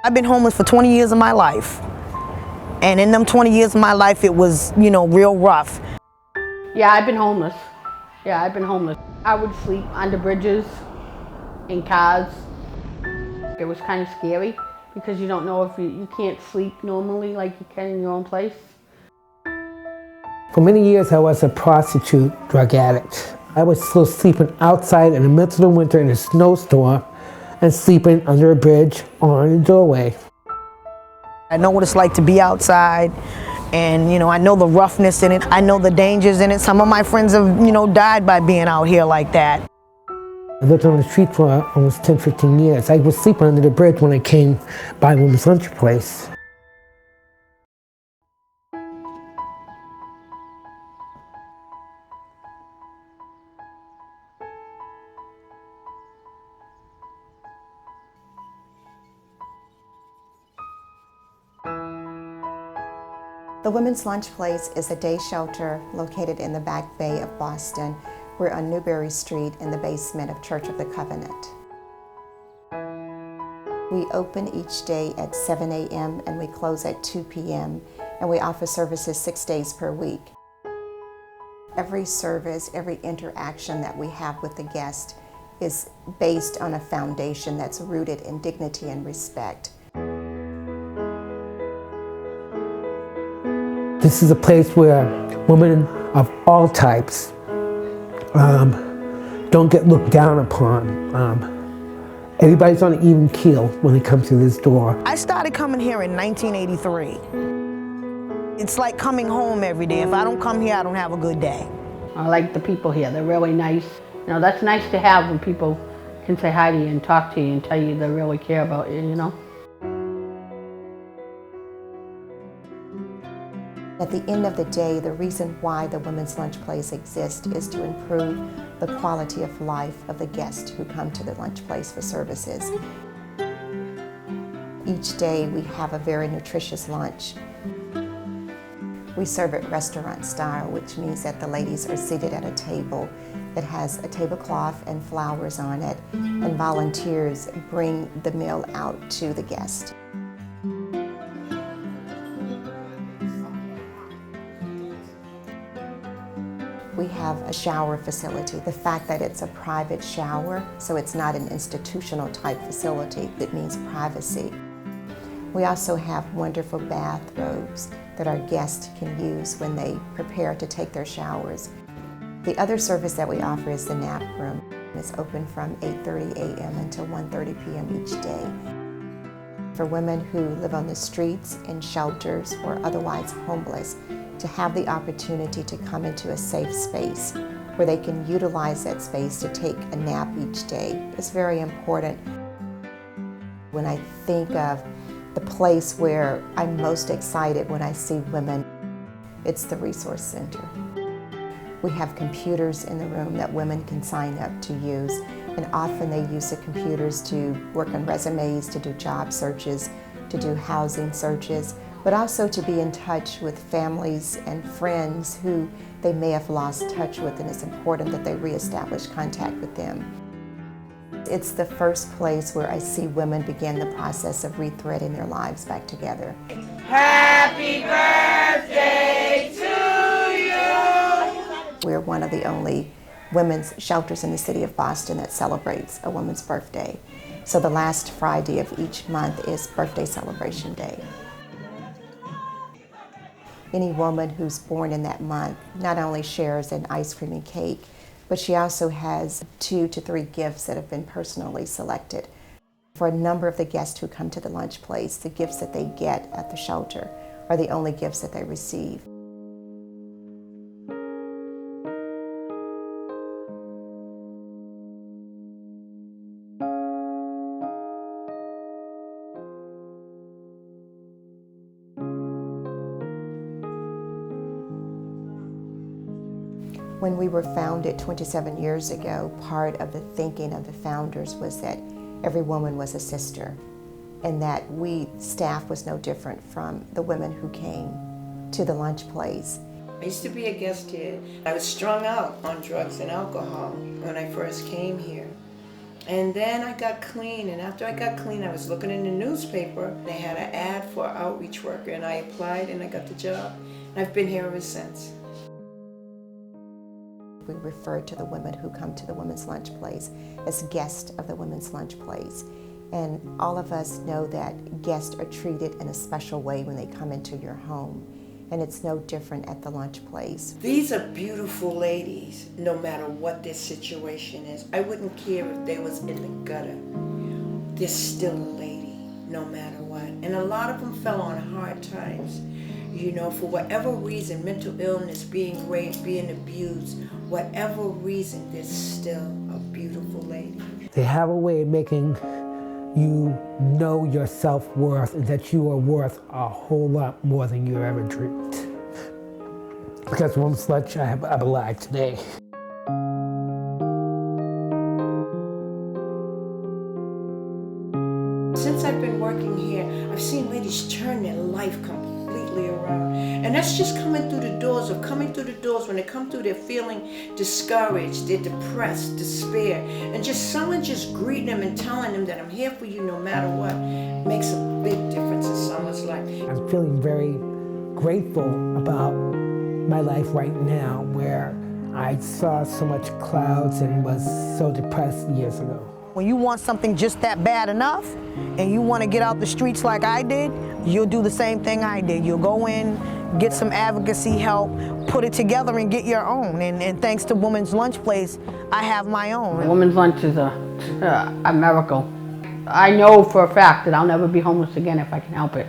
I've been homeless for 20 years of my life. And in them 20 years of my life, it was, real rough. Yeah, I've been homeless. I would sleep under bridges, in cars. It was kind of scary because you don't know if you can't sleep normally like you can in your own place. For many years, I was a prostitute drug addict. I was still sleeping outside in the middle of the winter in a snowstorm and sleeping under a bridge or in a doorway. I know what it's like to be outside, and I know the roughness in it. I know the dangers in it. Some of my friends have, died by being out here like that. I lived on the street for almost 10, 15 years. I was sleeping under the bridge when I came by Women's Lunch Place. The Women's Lunch Place is a day shelter located in the Back Bay of Boston. We're on Newberry Street in the basement of Church of the Covenant. We open each day at 7 a.m. and we close at 2 p.m. and we offer services 6 days per week. Every service, every interaction that we have with the guest is based on a foundation that's rooted in dignity and respect. This is a place where women of all types don't get looked down upon. Everybody's on an even keel when they come through this door. I started coming here in 1983. It's like coming home every day. If I don't come here, I don't have a good day. I like the people here. They're really nice. That's nice to have when people can say hi to you and talk to you and tell you they really care about you. At the end of the day, the reason why the Women's Lunch Place exists is to improve the quality of life of the guests who come to the lunch place for services. Each day we have a very nutritious lunch. We serve it restaurant style, which means that the ladies are seated at a table that has a tablecloth and flowers on it, and volunteers bring the meal out to the guest. We have a shower facility. The fact that it's a private shower, so it's not an institutional type facility, it means privacy. We also have wonderful bathrobes that our guests can use when they prepare to take their showers. The other service that we offer is the nap room. It's open from 8:30 a.m. until 1:30 p.m. each day. For women who live on the streets, in shelters, or otherwise homeless, to have the opportunity to come into a safe space where they can utilize that space to take a nap each day is very important. When I think of the place where I'm most excited when I see women, it's the Resource Center. We have computers in the room that women can sign up to use, and often they use the computers to work on resumes, to do job searches, to do housing searches, but also to be in touch with families and friends who they may have lost touch with, and it's important that they reestablish contact with them. It's the first place where I see women begin the process of rethreading their lives back together. Happy birthday to you! We're one of the only women's shelters in the city of Boston that celebrates a woman's birthday. So the last Friday of each month is Birthday Celebration Day. Any woman who's born in that month not only shares an ice cream and cake, but she also has 2 to 3 gifts that have been personally selected. For a number of the guests who come to the lunch place, the gifts that they get at the shelter are the only gifts that they receive. When we were founded 27 years ago, part of the thinking of the founders was that every woman was a sister, and that staff was no different from the women who came to the lunch place. I used to be a guest here. I was strung out on drugs and alcohol when I first came here. And then I got clean, and after I got clean, I was looking in the newspaper. They had an ad for an outreach worker, and I applied and I got the job. And I've been here ever since. We refer to the women who come to the Women's Lunch Place as guests of the Women's Lunch Place. And all of us know that guests are treated in a special way when they come into your home. And it's no different at the lunch place. These are beautiful ladies, no matter what their situation is. I wouldn't care if they was in the gutter. They're still a lady, no matter what. And a lot of them fell on hard times. You know, for whatever reason, mental illness, being raped, being abused, whatever reason, they're still a beautiful lady. They have a way of making you know your self-worth and that you are worth a whole lot more than you ever dreamed. Because Women's Lunch, I'm alive today. Since I've been working here, I've seen ladies turn their life completely around. And that's just coming through the doors when they come through, they're feeling discouraged, they're depressed, despair. And just someone just greeting them and telling them that I'm here for you no matter what makes a big difference in someone's life. I'm feeling very grateful about my life right now, where I saw so much clouds and was so depressed years ago. When you want something just that bad enough and you want to get out the streets like I did, you'll do the same thing I did. You'll go in, get some advocacy help, put it together and get your own. And thanks to Women's Lunch Place, I have my own. Women's Lunch is a miracle. I know for a fact that I'll never be homeless again if I can help it.